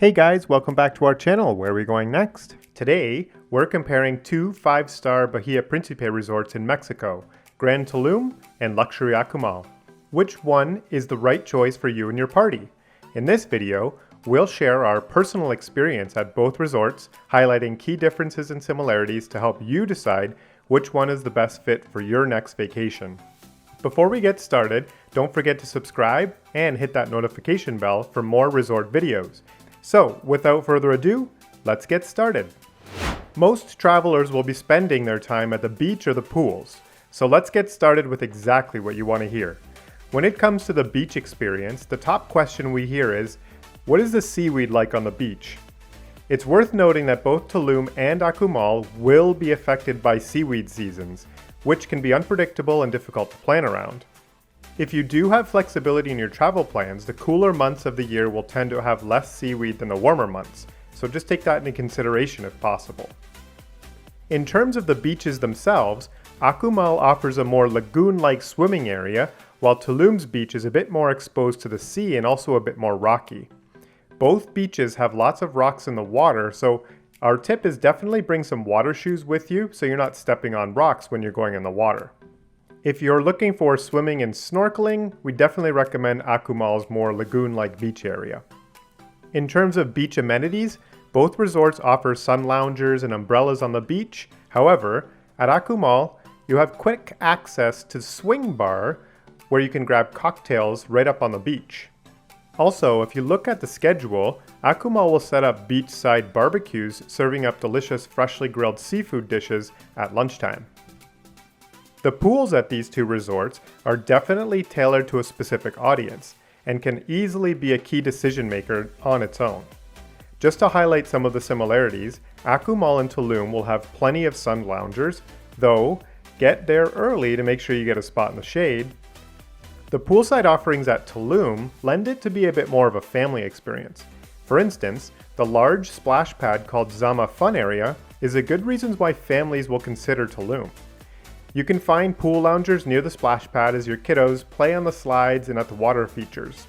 Hey guys, welcome back to our channel. Where are we going next? Today, we're comparing two 5-star Bahia Principe resorts in Mexico, Grand Tulum and Luxury Akumal. Which one is the right choice for you and your party? In this video, we'll share our personal experience at both resorts, highlighting key differences and similarities to help you decide which one is the best fit for your next vacation. Before we get started, don't forget to subscribe and hit that notification bell for more resort videos. So, without further ado, let's get started. Most travelers will be spending their time at the beach or the pools, so let's get started with exactly what you want to hear. When it comes to the beach experience, the top question we hear is, what is the seaweed like on the beach? It's worth noting that both Tulum and Akumal will be affected by seaweed seasons, which can be unpredictable and difficult to plan around. If you do have flexibility in your travel plans, the cooler months of the year will tend to have less seaweed than the warmer months, so just take that into consideration if possible. In terms of the beaches themselves, Akumal offers a more lagoon-like swimming area, while Tulum's beach is a bit more exposed to the sea and also a bit more rocky. Both beaches have lots of rocks in the water, so our tip is definitely bring some water shoes with you so you're not stepping on rocks when you're going in the water. If you're looking for swimming and snorkeling, we definitely recommend Akumal's more lagoon-like beach area. In terms of beach amenities, both resorts offer sun loungers and umbrellas on the beach. However, at Akumal, you have quick access to Swing Bar, where you can grab cocktails right up on the beach. Also, if you look at the schedule, Akumal will set up beachside barbecues serving up delicious freshly grilled seafood dishes at lunchtime. The pools at these two resorts are definitely tailored to a specific audience and can easily be a key decision maker on its own. Just to highlight some of the similarities, Akumal and Tulum will have plenty of sun loungers, though get there early to make sure you get a spot in the shade. The poolside offerings at Tulum lend it to be a bit more of a family experience. For instance, the large splash pad called Zama Fun Area is a good reason why families will consider Tulum. You can find pool loungers near the splash pad as your kiddos play on the slides and at the water features.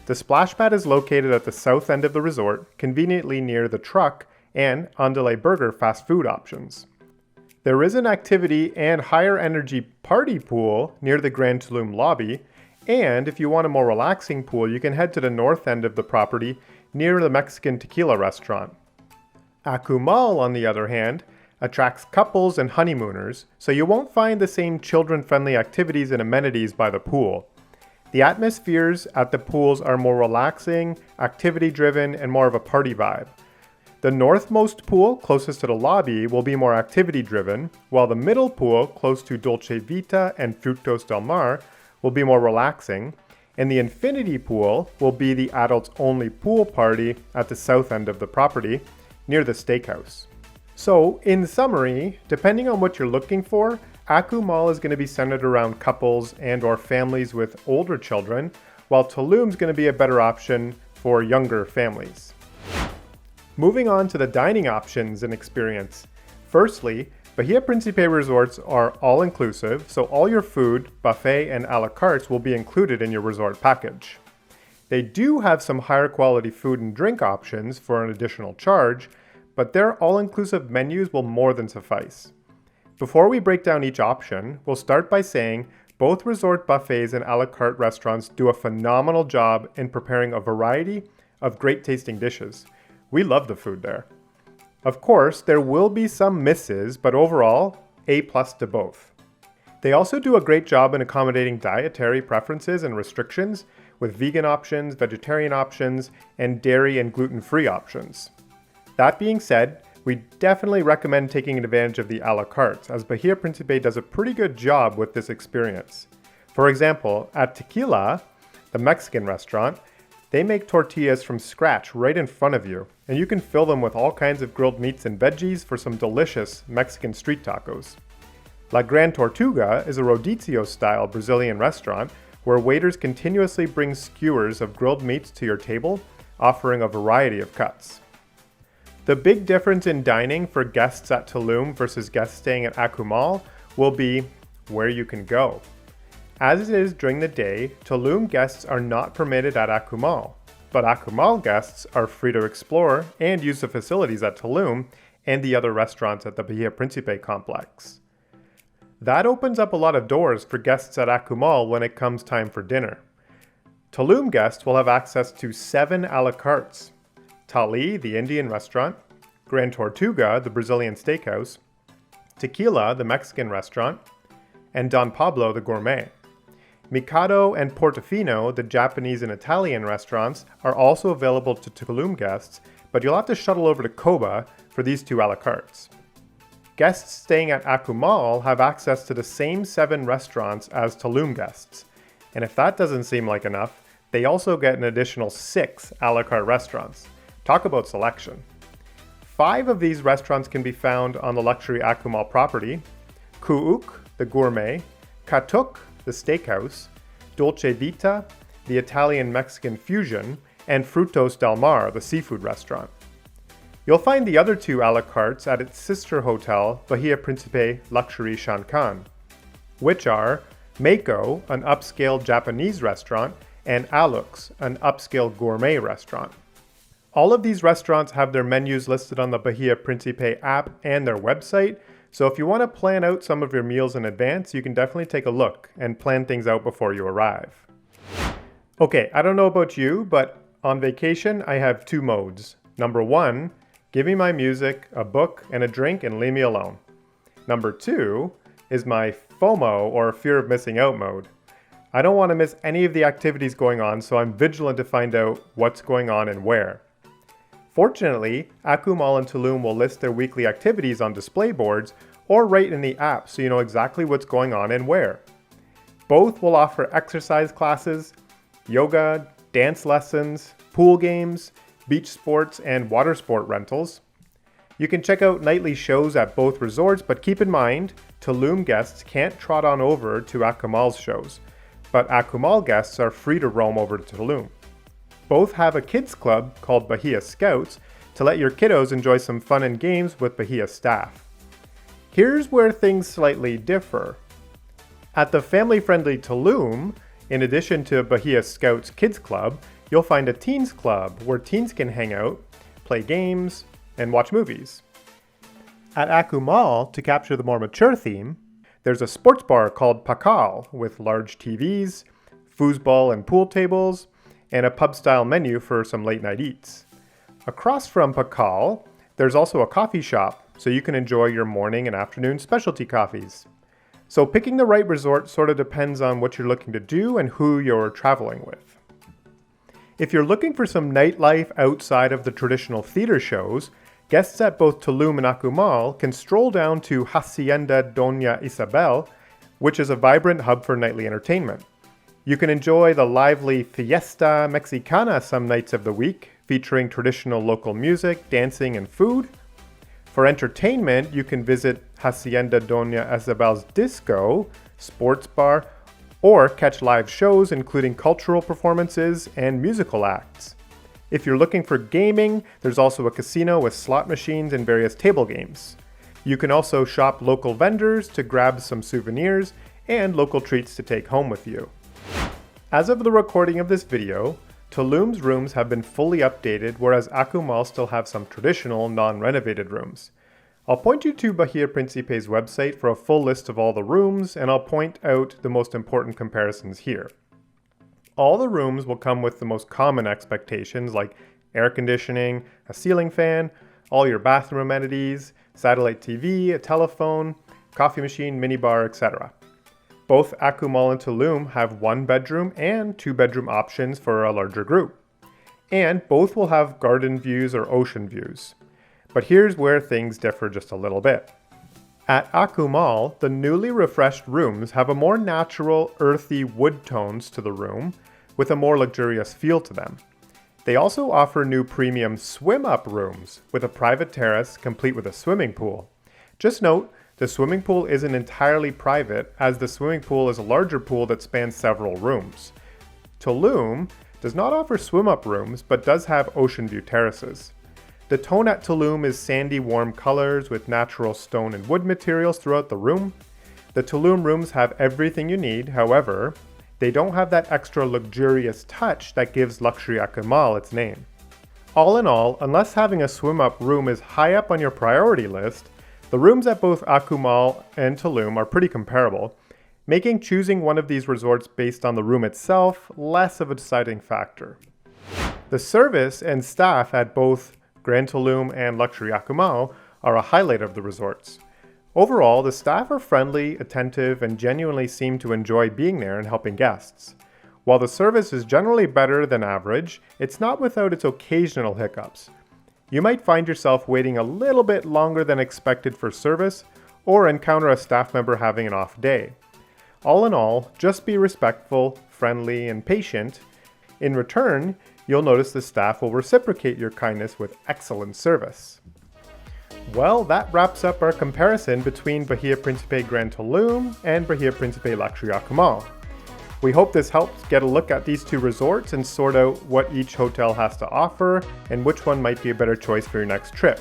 The splash pad is located at the south end of the resort, conveniently near the truck and Andale Burger fast food options. There is an activity and higher energy party pool near the Grand Tulum lobby, and if you want a more relaxing pool, you can head to the north end of the property near the Mexican tequila restaurant. Akumal, on the other hand, attracts couples and honeymooners, so you won't find the same children-friendly activities and amenities by the pool. The atmospheres at the pools are more relaxing, activity-driven, and more of a party vibe. The northmost pool, closest to the lobby, will be more activity-driven, while the middle pool, close to Dolce Vita and Frutos del Mar, will be more relaxing, and the infinity pool will be the adults-only pool party at the south end of the property, near the steakhouse. So, in summary, depending on what you're looking for, Akumal is going to be centered around couples and or families with older children, while Tulum's going to be a better option for younger families. Moving on to the dining options and experience. Firstly, Bahia Principe resorts are all-inclusive, so all your food, buffet, and a la carte will be included in your resort package. They do have some higher quality food and drink options for an additional charge, but their all-inclusive menus will more than suffice. Before we break down each option, we'll start by saying both resort buffets and a la carte restaurants do a phenomenal job in preparing a variety of great tasting dishes. We love the food there. Of course, there will be some misses, but overall, A+ to both. They also do a great job in accommodating dietary preferences and restrictions with vegan options, vegetarian options, and dairy and gluten-free options. That being said, we definitely recommend taking advantage of the a la carte, as Bahia Principe does a pretty good job with this experience. For example, at Tequila, the Mexican restaurant, they make tortillas from scratch right in front of you, and you can fill them with all kinds of grilled meats and veggies for some delicious Mexican street tacos. La Gran Tortuga is a rodizio-style Brazilian restaurant where waiters continuously bring skewers of grilled meats to your table, offering a variety of cuts. The big difference in dining for guests at Tulum versus guests staying at Akumal will be where you can go. As it is during the day, Tulum guests are not permitted at Akumal. but Akumal guests are free to explore and use the facilities at Tulum and the other restaurants at the Bahia Principe complex. That opens up a lot of doors for guests at Akumal when it comes time for dinner. Tulum guests will have access to 7 a la cartes: Tali, the Indian restaurant; Gran Tortuga, the Brazilian steakhouse; Tequila, the Mexican restaurant; and Don Pablo, the gourmet. Mikado and Portofino, the Japanese and Italian restaurants, are also available to Tulum guests, but you'll have to shuttle over to Koba for these 2 a la cartes. Guests staying at Akumal have access to the same 7 restaurants as Tulum guests, and if that doesn't seem like enough, they also get an additional 6 a la carte restaurants. Talk about selection. 5 of these restaurants can be found on the luxury Akumal property: Ku'uk, the gourmet; Katuk, the steakhouse; Dolce Vita, the Italian-Mexican fusion; and Frutos del Mar, the seafood restaurant. You'll find the other 2 a la cartes at its sister hotel, Bahia Principe Luxury Shankan, which are Meiko, an upscale Japanese restaurant, and Alux, an upscale gourmet restaurant. All of these restaurants have their menus listed on the Bahia Principe app and their website, so if you want to plan out some of your meals in advance, you can definitely take a look and plan things out before you arrive. Okay, I don't know about you, but on vacation I have 2 modes. Number 1, give me my music, a book, and a drink and leave me alone. Number 2 is my FOMO, or fear of missing out mode. I don't want to miss any of the activities going on, so I'm vigilant to find out what's going on and where. Fortunately, Akumal and Tulum will list their weekly activities on display boards or right in the app, so you know exactly what's going on and where. Both will offer exercise classes, yoga, dance lessons, pool games, beach sports, and water sport rentals. You can check out nightly shows at both resorts, but keep in mind, Tulum guests can't trot on over to Akumal's shows, but Akumal guests are free to roam over to Tulum. Both have a kids club called Bahia Scouts to let your kiddos enjoy some fun and games with Bahia staff. Here's where things slightly differ. At the family-friendly Tulum, in addition to Bahia Scouts Kids Club, you'll find a teens club where teens can hang out, play games, and watch movies. At Akumal, to capture the more mature theme, there's a sports bar called Pakal with large TVs, foosball and pool tables, and a pub-style menu for some late-night eats. Across from Pakal, there's also a coffee shop, so you can enjoy your morning and afternoon specialty coffees. So picking the right resort sort of depends on what you're looking to do and who you're traveling with. If you're looking for some nightlife outside of the traditional theater shows, guests at both Tulum and Akumal can stroll down to Hacienda Doña Isabel, which is a vibrant hub for nightly entertainment. You can enjoy the lively Fiesta Mexicana some nights of the week, featuring traditional local music, dancing, and food. For entertainment, you can visit Hacienda Doña Isabel's disco, sports bar, or catch live shows including cultural performances and musical acts. If you're looking for gaming, there's also a casino with slot machines and various table games. You can also shop local vendors to grab some souvenirs and local treats to take home with you. As of the recording of this video, Tulum's rooms have been fully updated, whereas Akumal still have some traditional, non-renovated rooms. I'll point you to Bahia Principe's website for a full list of all the rooms, and I'll point out the most important comparisons here. All the rooms will come with the most common expectations like air conditioning, a ceiling fan, all your bathroom amenities, satellite TV, a telephone, coffee machine, minibar, etc. Both Akumal and Tulum have 1-bedroom and 2-bedroom options for a larger group. And both will have garden views or ocean views. But here's where things differ just a little bit. At Akumal, the newly refreshed rooms have a more natural, earthy wood tones to the room, with a more luxurious feel to them. They also offer new premium swim-up rooms, with a private terrace complete with a swimming pool. Just note, the swimming pool isn't entirely private, as the swimming pool is a larger pool that spans several rooms. Tulum does not offer swim-up rooms, but does have ocean view terraces. The tone at Tulum is sandy, warm colors with natural stone and wood materials throughout the room. The Tulum rooms have everything you need, however, they don't have that extra luxurious touch that gives Luxury Akumal its name. All in all, unless having a swim-up room is high up on your priority list, the rooms at both Akumal and Tulum are pretty comparable, making choosing one of these resorts based on the room itself less of a deciding factor. The service and staff at both Grand Tulum and Luxury Akumal are a highlight of the resorts. Overall, the staff are friendly, attentive, and genuinely seem to enjoy being there and helping guests. While the service is generally better than average, it's not without its occasional hiccups. You might find yourself waiting a little bit longer than expected for service, or encounter a staff member having an off day. All in all, just be respectful, friendly, and patient. In return, you'll notice the staff will reciprocate your kindness with excellent service. Well, that wraps up our comparison between Bahia Principe Grand Tulum and Bahia Principe Luxury Akumal. We hope this helped get a look at these two resorts and sort out what each hotel has to offer and which one might be a better choice for your next trip.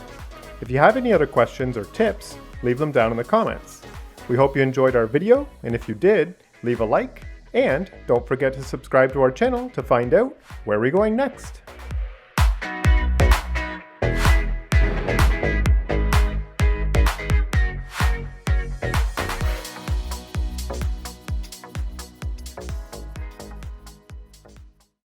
If you have any other questions or tips, leave them down in the comments. We hope you enjoyed our video, and if you did, leave a like, and don't forget to subscribe to our channel to find out where we're going next.